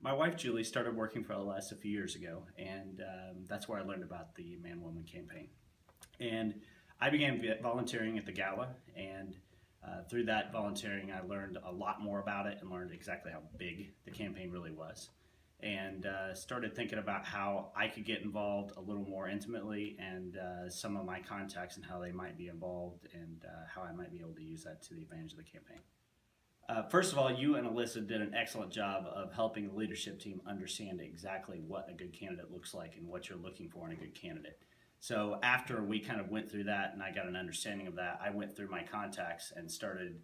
My wife Julie started working for LS a few years ago, and that's where I learned about the Man Woman campaign. And I began volunteering at the gala, and through that volunteering, I learned a lot more about it and learned exactly how big the campaign really was. And started thinking about how I could get involved a little more intimately, and some of my contacts and how they might be involved, and how I might be able to use that to the advantage of the campaign. First of all, you and Alyssa did an excellent job of helping the leadership team understand exactly what a good candidate looks like and what you're looking for in a good candidate. So after we kind of went through that and I got an understanding of that, I went through my contacts and started,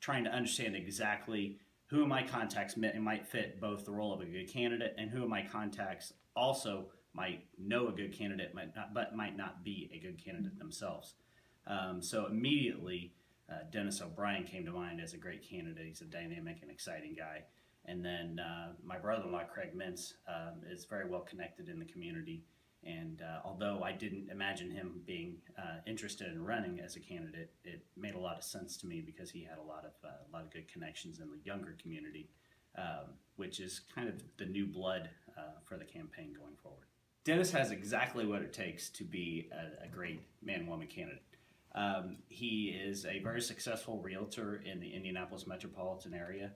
trying to understand exactly who of my contacts might fit both the role of a good candidate and who of my contacts also might know a good candidate but might not be a good candidate themselves. So immediately, Dennis O'Brien came to mind as a great candidate. He's a dynamic and exciting guy. And then my brother-in-law, Craig Mintz, is very well connected in the community. And although I didn't imagine him being interested in running as a candidate, it made a lot of sense to me because he had a lot of good connections in the younger community, which is kind of the new blood for the campaign going forward. Dennis has exactly what it takes to be a great man-woman candidate. He is a very successful realtor in the Indianapolis metropolitan area.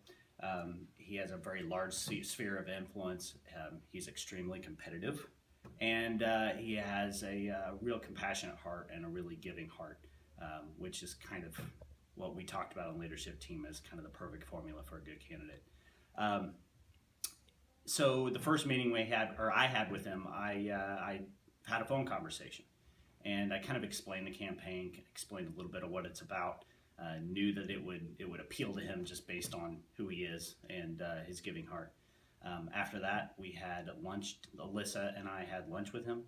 He has a very large sphere of influence. He's extremely competitive, and he has a real compassionate heart and a really giving heart, which is kind of what we talked about on leadership team as kind of the perfect formula for a good candidate. So the first meeting I had with him, I had a phone conversation. And I kind of explained the campaign, explained a little bit of what it's about, knew that it would appeal to him just based on who he is and his giving heart. After that, we had lunch. Alyssa and I had lunch with him.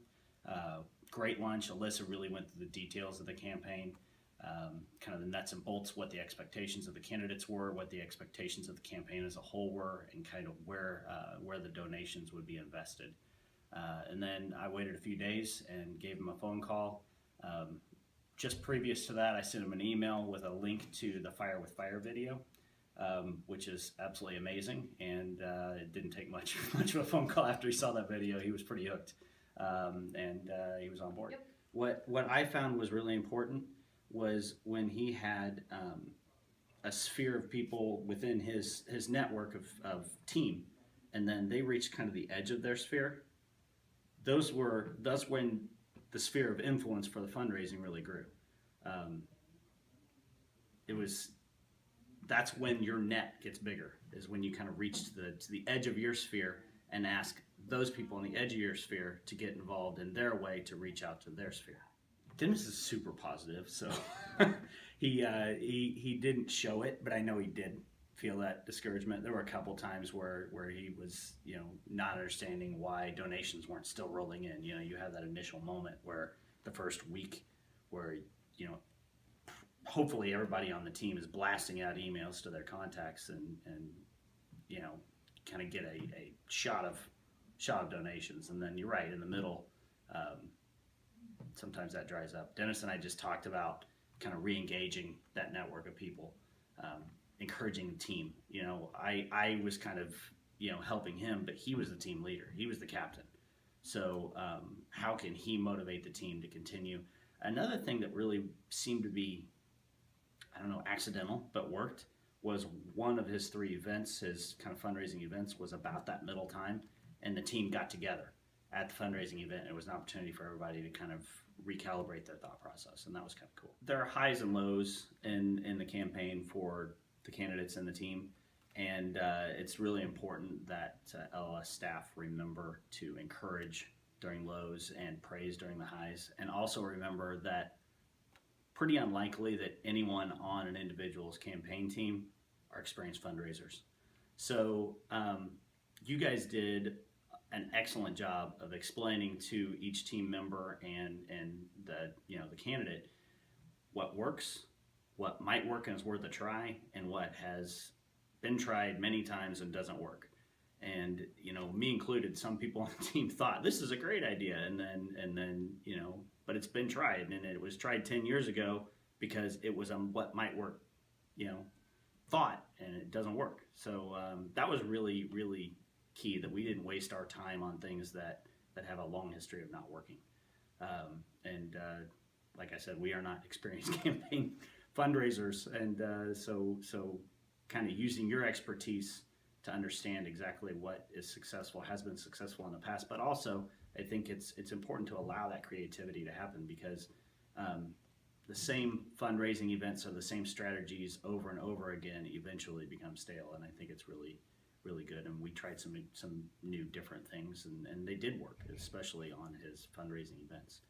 Great lunch. Alyssa really went through the details of the campaign, kind of the nuts and bolts, what the expectations of the candidates were, what the expectations of the campaign as a whole were, and kind of where the donations would be invested. And then I waited a few days and gave him a phone call. Just previous to that, I sent him an email with a link to the Fire with Fire video, which is absolutely amazing. And it didn't take much of a phone call after he saw that video. He was pretty hooked, and he was on board. Yep. What I found was really important was when he had a sphere of people within his network of team, and then they reached kind of the edge of their sphere. That's when the sphere of influence for the fundraising really grew. That's when your net gets bigger, is when you kind of reach to the edge of your sphere and ask those people on the edge of your sphere to get involved in their way to reach out to their sphere. Dennis is super positive, so he didn't show it, but I know he did feel that discouragement. There were a couple times where he was, not understanding why donations weren't still rolling in. You have that initial moment where the first week where, hopefully everybody on the team is blasting out emails to their contacts and kind of get a shot of donations. And then you're right, in the middle, sometimes that dries up. Dennis and I just talked about kind of re-engaging that network of people. Encouraging the team. I was kind of, helping him, but he was the team leader. He was the captain. So how can he motivate the team to continue? Another thing that really seemed to be, accidental, but worked, was one of his 3 events, his kind of fundraising events, was about that middle time, and the team got together at the fundraising event. It was an opportunity for everybody to kind of recalibrate their thought process, and that was kind of cool. There are highs and lows in the campaign for the candidates and the team, and it's really important that LLS staff remember to encourage during lows and praise during the highs, and also remember that pretty unlikely that anyone on an individual's campaign team are experienced fundraisers. So you guys did an excellent job of explaining to each team member and the candidate what works, what might work and is worth a try, and what has been tried many times and doesn't work. And me included, some people on the team thought this is a great idea, and then but it's been tried, and it was tried 10 years ago because it was on what might work thought, and it doesn't work. So that was really, really key, that we didn't waste our time on things that have a long history of not working. Like I said, we are not experienced campaign fundraisers, and so kind of using your expertise to understand exactly what is successful, has been successful in the past, but also I think it's important to allow that creativity to happen, because the same fundraising events or the same strategies over and over again eventually become stale, and I think it's really, really good. And we tried some new different things, and they did work, especially on his fundraising events.